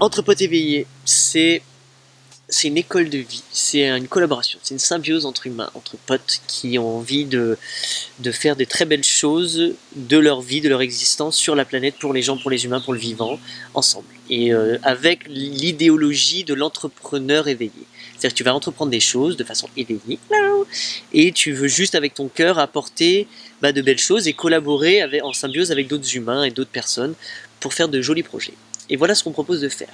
Entre potes éveillés, c'est une école de vie, c'est une collaboration, c'est une symbiose entre humains, entre potes qui ont envie de faire des très belles choses de leur vie, de leur existence sur la planète, pour les gens, pour les humains, pour le vivant, ensemble. Et avec l'idéologie de l'entrepreneur éveillé. C'est-à-dire que tu vas entreprendre des choses de façon éveillée, et tu veux juste avec ton cœur apporter de belles choses et collaborer en symbiose avec d'autres humains et d'autres personnes pour faire de jolis projets. Et voilà ce qu'on propose de faire.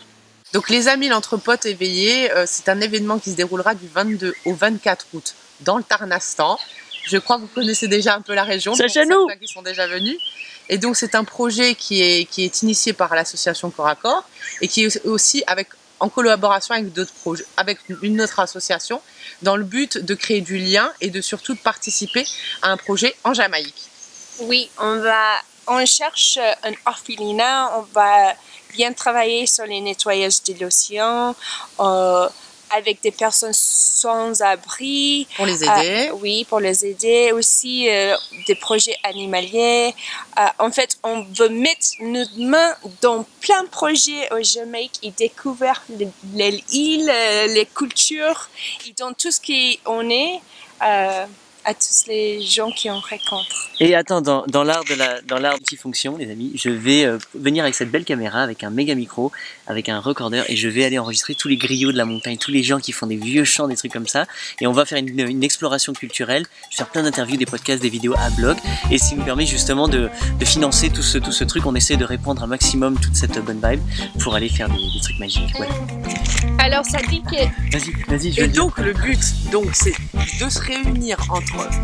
Donc les amis, l'Entrepote éveillé, c'est un événement qui se déroulera du 22 au 24 août dans le Tarnastan. Je crois que vous connaissez déjà un peu la région, c'est chez nous qui sont déjà venus. Et donc c'est un projet qui est initié par l'association Corps à Corps et qui est aussi en collaboration avec d'autres projets, avec une autre association, dans le but de créer du lien et de surtout de participer à un projet en Jamaïque. Oui, on cherche un orphelinat, on va bien travailler sur les nettoyages de l'océan, avec des personnes sans abri. Pour les aider. Oui, pour les aider. Aussi des projets animaliers. En fait, on veut mettre notre main dans plein de projets au Jamaïque et découvrir les îles, les cultures, et dans tout ce qu'on est. À tous les gens qui en rencontrent. Et attends, dans l'art multifonction, les amis, je vais venir avec cette belle caméra, avec un méga micro, avec un recorder, et je vais aller enregistrer tous les griots de la montagne, tous les gens qui font des vieux chants, des trucs comme ça, et on va faire une exploration culturelle. Je vais faire plein d'interviews, des podcasts, des vidéos à blog, et ce qui nous permet justement de financer tout ce truc. On essaie de répandre un maximum toute cette bonne vibe pour aller faire des trucs magiques. Ouais. Alors ça dit que... Vas-y, et donc le but, c'est de se réunir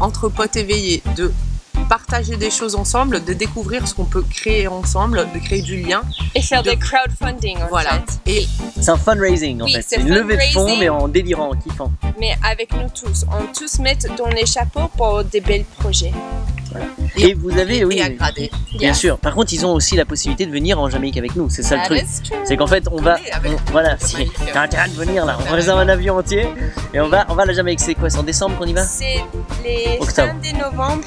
entre potes éveillés, de partager des choses ensemble, de découvrir ce qu'on peut créer ensemble, de créer du lien. Et faire des crowdfunding en fait. Et c'est un fundraising en fait, c'est une levée de fonds mais en délirant, en kiffant. Mais avec nous tous, on tous met dans les chapeaux pour des belles projets. Voilà. Et vous avez, oui, à grader. Bien sûr. Par contre, ils ont aussi la possibilité de venir en Jamaïque avec nous. C'est ça le truc. C'est qu'en fait, voilà, t'as intérêt de venir là. On réserve un avion entier et on va à la Jamaïque. C'est quoi? C'est en décembre qu'on y va? C'est les fin de novembre,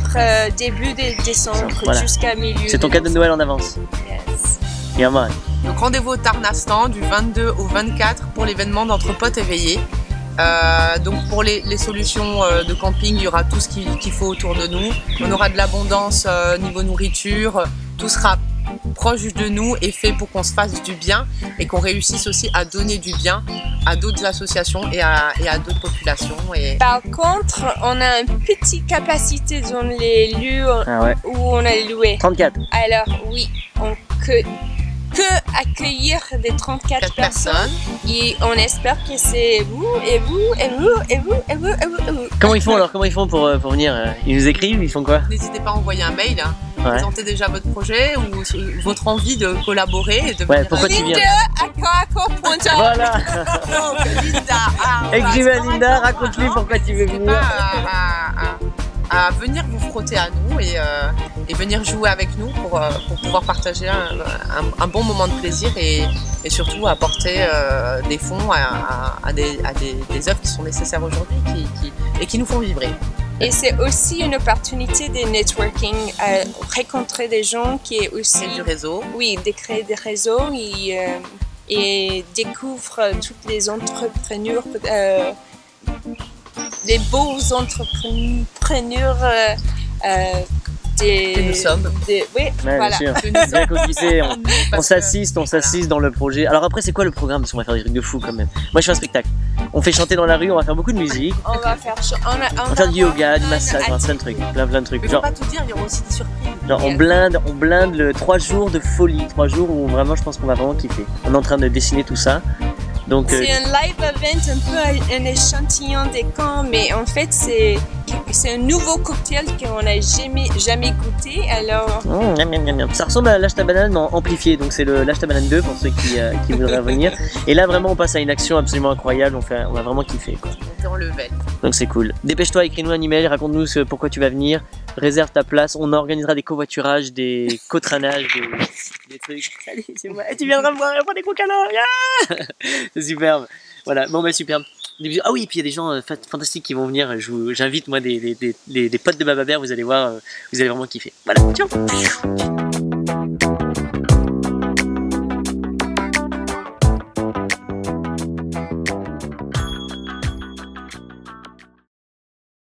début de décembre, voilà. Jusqu'à milieu. C'est ton cadeau de Noël en avance. Yes. Yeah, man. Donc rendez-vous au Tarnastan du 22 au 24 pour l'événement d'Entrepote éveillé. Donc pour les solutions de camping, il y aura tout ce qu'il faut autour de nous. On aura de l'abondance niveau nourriture, tout sera proche de nous et fait pour qu'on se fasse du bien et qu'on réussisse aussi à donner du bien à d'autres associations et à d'autres populations. Par contre, on a une petite capacité dans les lieux où on a loué. 34. Alors oui, on peut accueillir des 34 personnes et on espère que c'est vous et vous et vous et vous et vous et vous et vous. Comment ils font alors? Comment ils font pour venir? Ils nous écrivent? Ils font quoi? N'hésitez pas à envoyer un mail, présenter déjà votre projet ou votre envie de collaborer et de venir. Pourquoi tu viens? Voilà. Écrivez à Linda, raconte-lui pourquoi tu veux venir. À venir vous frotter à nous et venir jouer avec nous pour pouvoir partager un bon moment de plaisir et surtout apporter des fonds à des œuvres qui sont nécessaires aujourd'hui et qui nous font vibrer. Et c'est aussi une opportunité de networking, rencontrer des gens qui est aussi... Créer du réseau. Oui, de créer des réseaux et découvrir tous les entrepreneurs... des beaux entrepreneurs que nous sommes. Oui, voilà. Bien compliqué. On s'assiste dans le projet. Alors après, c'est quoi le programme? Parce qu'on va faire des trucs de fou quand même. Moi, je fais un spectacle. On fait chanter dans la rue, on va faire beaucoup de musique. On va faire du yoga, du massage, plein de trucs. Plein de trucs. Mais faut pas tout dire, il y aura aussi des surprises. Genre, on blinde le 3 jours de folie. 3 jours où vraiment, je pense qu'on va vraiment kiffer. On est en train de dessiner tout ça. C'est un live event, un peu un échantillon des camps, mais en fait c'est un nouveau cocktail qu'on n'a jamais goûté. Alors... Ça ressemble à l'Ashta Banane mais amplifié, donc c'est le l'Ashta Banane 2 pour ceux qui voudraient venir. Et là vraiment on passe à une action absolument incroyable, on va vraiment kiffer quoi. On est en level. Donc c'est cool. Dépêche-toi, écris-nous un email, raconte-nous pourquoi tu vas venir, réserve ta place, on organisera des covoiturages, des cotranages, des trucs. Salut, c'est moi. Et tu viendras me voir et prendre des cocanas. Yeah. C'est superbe. Voilà, bon bah superbe. Ah oui, et puis il y a des gens fantastiques qui vont venir. J'invite moi des potes de Baba Bear, vous allez voir, vous allez vraiment kiffer. Voilà, ciao.